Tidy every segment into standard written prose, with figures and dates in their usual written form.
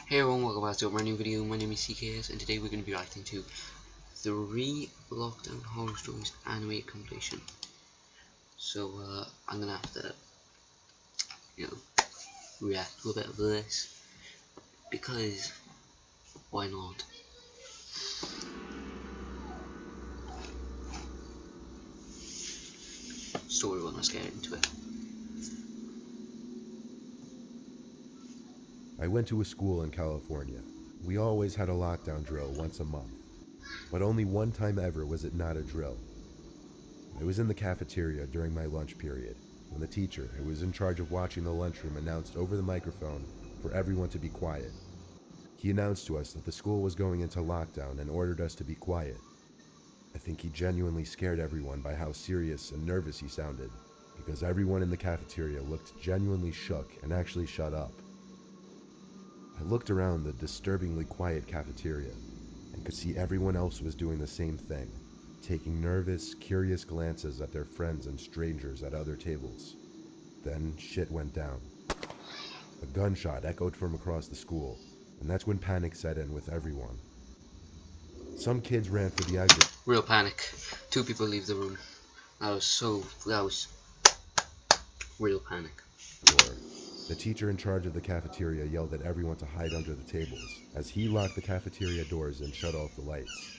Hey everyone, welcome back to a brand new video. My name is CKS and today we're going to be reacting to 3 Lockdown Horror Stories anime compilation. So I'm going to have to, react to a bit of this because why not? Story 1, let's get into it. I went to a school in California. We always had a lockdown drill once a month, but only one time ever was it not a drill. I was in the cafeteria during my lunch period when the teacher, who was in charge of watching the lunchroom, announced over the microphone for everyone to be quiet. He announced to us that the school was going into lockdown and ordered us to be quiet. I think he genuinely scared everyone by how serious and nervous he sounded, because everyone in the cafeteria looked genuinely shook and actually shut up. I looked around the disturbingly quiet cafeteria and could see everyone else was doing the same thing, taking nervous, curious glances at their friends and strangers at other tables. Then shit went down. A gunshot echoed from across the school, and that's when panic set in with everyone. Some kids ran for the exit. Real panic. 2 people leave the room. That was real panic. The teacher in charge of the cafeteria yelled at everyone to hide under the tables as he locked the cafeteria doors and shut off the lights.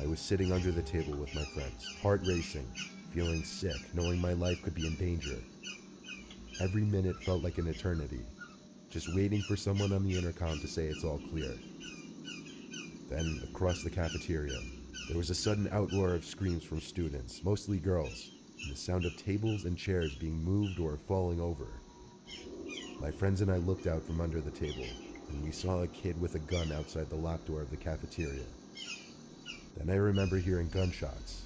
I was sitting under the table with my friends, heart racing, feeling sick, knowing my life could be in danger. Every minute felt like an eternity, just waiting for someone on the intercom to say it's all clear. Then, across the cafeteria, there was a sudden outroar of screams from students, mostly girls, and the sound of tables and chairs being moved or falling over. My friends and I looked out from under the table, and we saw a kid with a gun outside the locked door of the cafeteria. Then I remember hearing gunshots.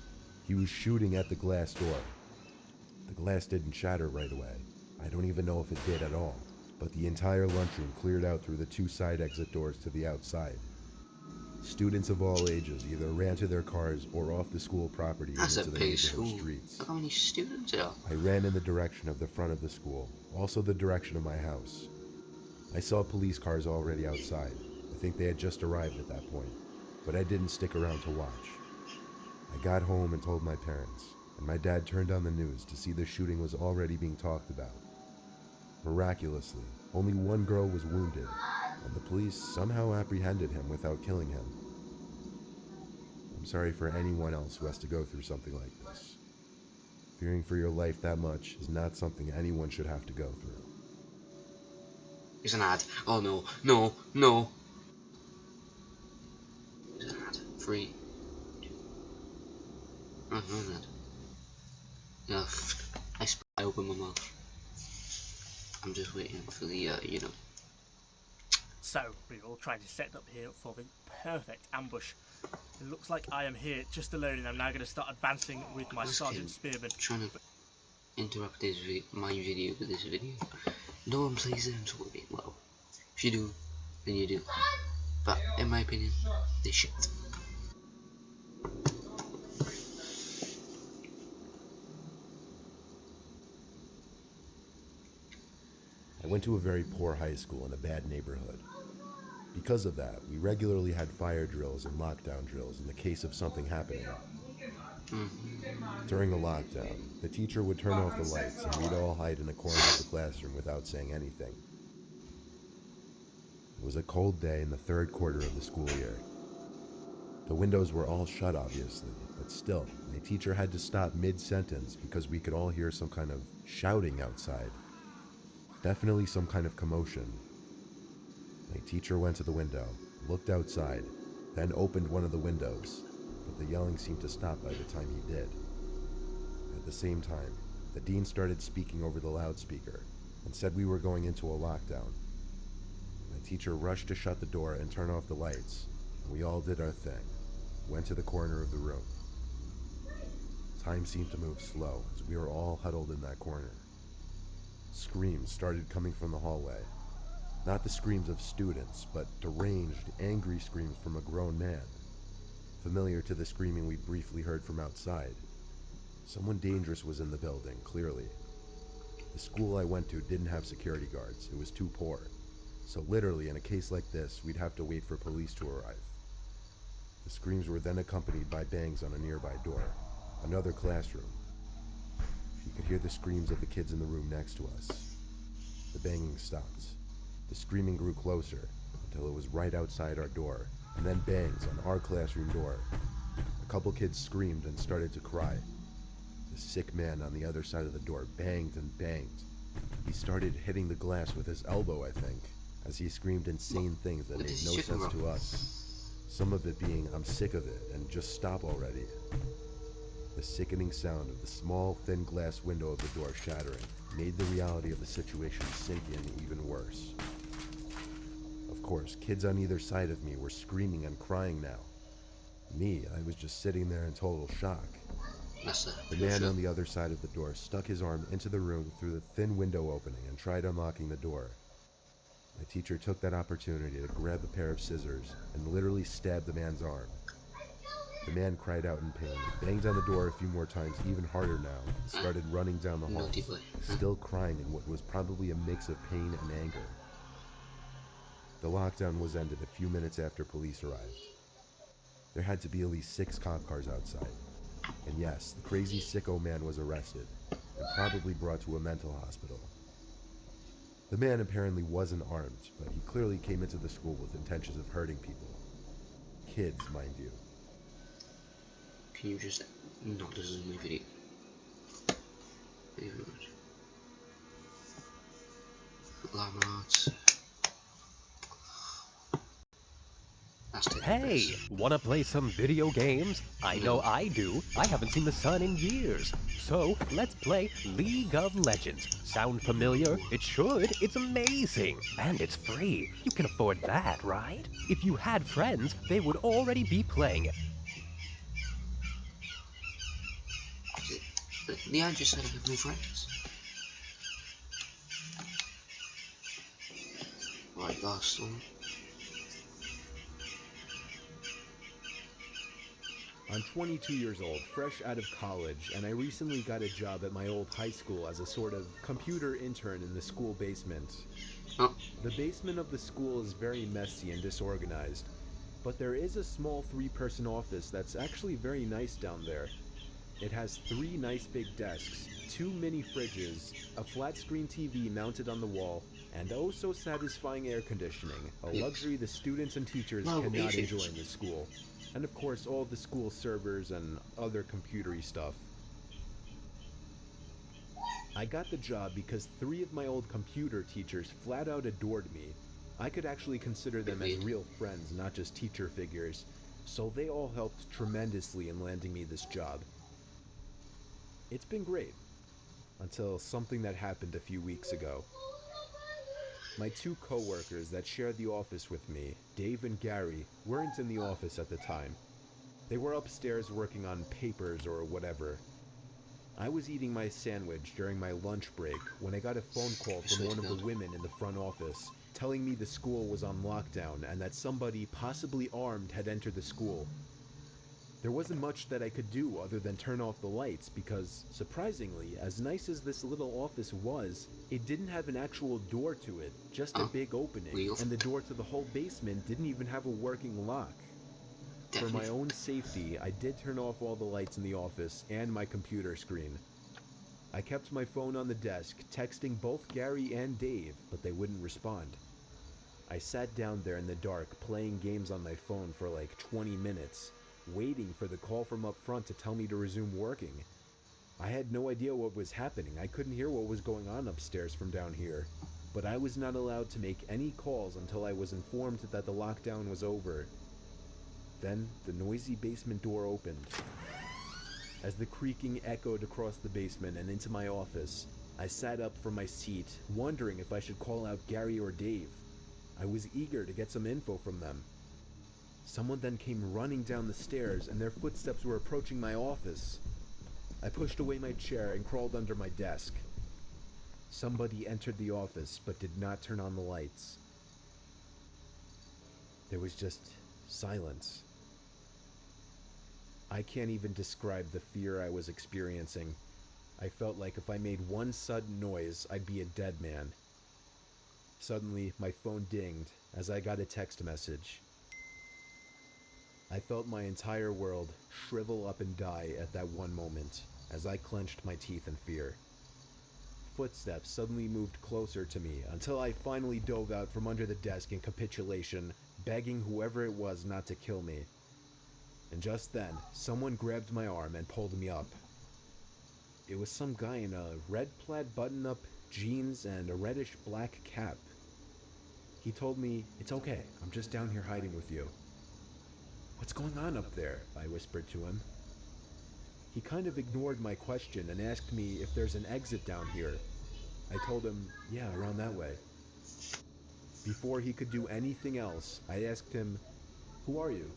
He was shooting at the glass door. The glass didn't shatter right away. I don't even know if it did at all, but the entire lunchroom cleared out through the 2 side exit doors to the outside. Students of all ages either ran to their cars or off the school property and That's into a the big neighborhood school. streets. Look how many students there are. I ran in the direction of the front of the school, also the direction of my house. I saw police cars already outside. I think they had just arrived at that point, but I didn't stick around to watch. I got home and told my parents, and my dad turned on the news to see the shooting was already being talked about. Miraculously, only 1 girl was wounded, and the police somehow apprehended him without killing him. I'm sorry for anyone else who has to go through something like this. Fearing for your life that much is not something anyone should have to go through. There's an ad. Oh no, no, no. There's an ad. 3, 2. Oh, no, an ad. Yeah, I open my mouth. I'm just waiting for the, So, we're all trying to set up here for the perfect ambush. It looks like I am here just alone, and I'm now going to start advancing with my Sergeant Spearman. Trying to interrupt my video with this video. No one plays them sort of game. Well, if you do, then you do. But in my opinion, they shit. I went to a very poor high school in a bad neighborhood. Because of that, we regularly had fire drills and lockdown drills in the case of something happening. During the lockdown, the teacher would turn off the lights and we'd all hide in a corner of the classroom without saying anything. It was a cold day in the 3rd quarter of the school year. The windows were all shut, obviously, but still, my teacher had to stop mid-sentence because we could all hear some kind of shouting outside. Definitely some kind of commotion. My teacher went to the window, looked outside, then opened one of the windows, but the yelling seemed to stop by the time he did. At the same time, the dean started speaking over the loudspeaker and said we were going into a lockdown. My teacher rushed to shut the door and turn off the lights, and we all did our thing, went to the corner of the room. Time seemed to move slow as we were all huddled in that corner. Screams started coming from the hallway. Not the screams of students, but deranged, angry screams from a grown man. Familiar to the screaming we briefly heard from outside. Someone dangerous was in the building, clearly. The school I went to didn't have security guards. It was too poor. So literally, in a case like this, we'd have to wait for police to arrive. The screams were then accompanied by bangs on a nearby door, another classroom. You could hear the screams of the kids in the room next to us. The banging stopped. The screaming grew closer until it was right outside our door, and then bangs on our classroom door. A couple kids screamed and started to cry. The sick man on the other side of the door banged and banged. He started hitting the glass with his elbow, I think, as he screamed insane things that made no sense to us. Some of it being, "I'm sick of it," and "just stop already." The sickening sound of the small, thin glass window of the door shattering made the reality of the situation sink in even worse. Of course, kids on either side of me were screaming and crying now. Me, I was just sitting there in total shock. The man on the other side of the door stuck his arm into the room through the thin window opening and tried unlocking the door. My teacher took that opportunity to grab a pair of scissors and literally stabbed the man's arm. The man cried out in pain, banged on the door a few more times, even harder now, and started running down the hall, still crying in what was probably a mix of pain and anger. The lockdown was ended a few minutes after police arrived. There had to be at least 6 cop cars outside. And yes, the crazy sicko man was arrested and probably brought to a mental hospital. The man apparently wasn't armed, but he clearly came into the school with intentions of hurting people. Kids, mind you. Can you just not listen to my video? Thank you very much. Lamart. Hey, wanna play some video games? I know I do. I haven't seen the sun in years. So, let's play League of Legends. Sound familiar? It should. It's amazing. And it's free. You can afford that, right? If you had friends, they would already be playing it. Yeah, I just said I have no friends. Right, last one. I'm 22 years old, fresh out of college, and I recently got a job at my old high school as a sort of computer intern in the school basement. Oh. The basement of the school is very messy and disorganized, but there is a small 3-person office that's actually very nice down there. It has 3 nice big desks, 2 mini fridges, a flat screen TV mounted on the wall, and oh so satisfying air conditioning, a luxury the students and teachers cannot enjoy in the school. And of course, all the school servers and other computery stuff. I got the job because 3 of my old computer teachers flat out adored me. I could actually consider them as real friends, not just teacher figures, so they all helped tremendously in landing me this job. It's been great, until something that happened a few weeks ago. My 2 co-workers that shared the office with me, Dave and Gary, weren't in the office at the time. They were upstairs working on papers or whatever. I was eating my sandwich during my lunch break when I got a phone call from one of the women in the front office telling me the school was on lockdown and that somebody, possibly armed, had entered the school. There wasn't much that I could do other than turn off the lights because, surprisingly, as nice as this little office was, it didn't have an actual door to it, just a big opening, and the door to the whole basement didn't even have a working lock. For my own safety, I did turn off all the lights in the office and my computer screen. I kept my phone on the desk, texting both Gary and Dave, but they wouldn't respond. I sat down there in the dark, playing games on my phone for like 20 minutes, waiting for the call from up front to tell me to resume working. I had no idea what was happening. I couldn't hear what was going on upstairs from down here, but I was not allowed to make any calls until I was informed that the lockdown was over. Then the noisy basement door opened. As the creaking echoed across the basement and into my office, I sat up from my seat, wondering if I should call out Gary or Dave. I was eager to get some info from them. Someone then came running down the stairs, and their footsteps were approaching my office. I pushed away my chair and crawled under my desk. Somebody entered the office, but did not turn on the lights. There was just silence. I can't even describe the fear I was experiencing. I felt like if I made one sudden noise, I'd be a dead man. Suddenly, my phone dinged as I got a text message. I felt my entire world shrivel up and die at that one moment as I clenched my teeth in fear. Footsteps suddenly moved closer to me until I finally dove out from under the desk in capitulation, begging whoever it was not to kill me. And just then, someone grabbed my arm and pulled me up. It was some guy in a red plaid button-up, jeans, and a reddish-black cap. He told me, "It's okay, I'm just down here hiding with you." "What's going on up there?" I whispered to him. He kind of ignored my question and asked me if there's an exit down here. I told him, "Yeah, around that way." Before he could do anything else, I asked him, "Who are you?"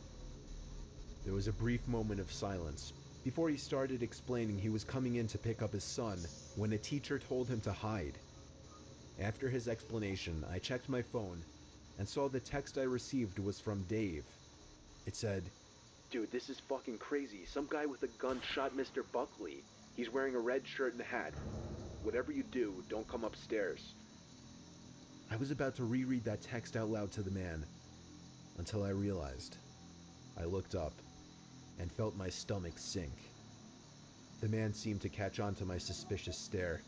There was a brief moment of silence before he started explaining he was coming in to pick up his son when a teacher told him to hide. After his explanation, I checked my phone and saw the text I received was from Dave. It said, "Dude, this is fucking crazy. Some guy with a gun shot Mr. Buckley. He's wearing a red shirt and a hat. Whatever you do, don't come upstairs." I was about to reread that text out loud to the man until I realized. I looked up and felt my stomach sink. The man seemed to catch on to my suspicious stare.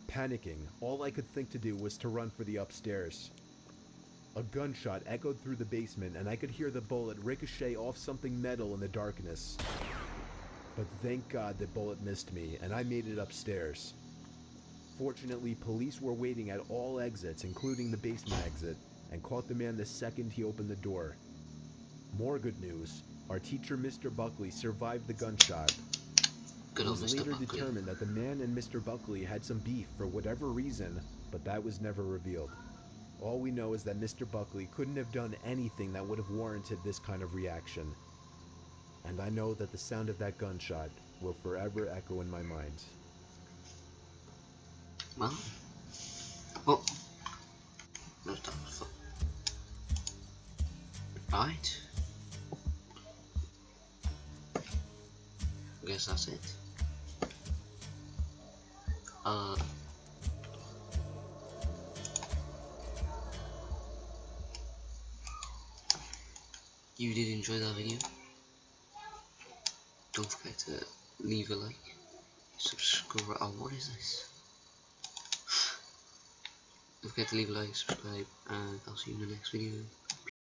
Panicking, all I could think to do was to run for the upstairs. A gunshot echoed through the basement and I could hear the bullet ricochet off something metal in the darkness. But thank God the bullet missed me and I made it upstairs. Fortunately, police were waiting at all exits, including the basement exit, and caught the man the second he opened the door. More good news, our teacher Mr. Buckley survived the gunshot. Good It old was Mr. later Buckley. determined that the man and Mr. Buckley had some beef for whatever reason, but that was never revealed. All we know is that Mr. Buckley couldn't have done anything that would have warranted this kind of reaction. And I know that the sound of that gunshot will forever echo in my mind. Well. Oh. No, that was fun. Right. I guess that's it. You did enjoy that video? Don't forget to leave a like, subscribe. Oh, what is this? Don't forget to leave a like, subscribe, and I'll see you in the next video.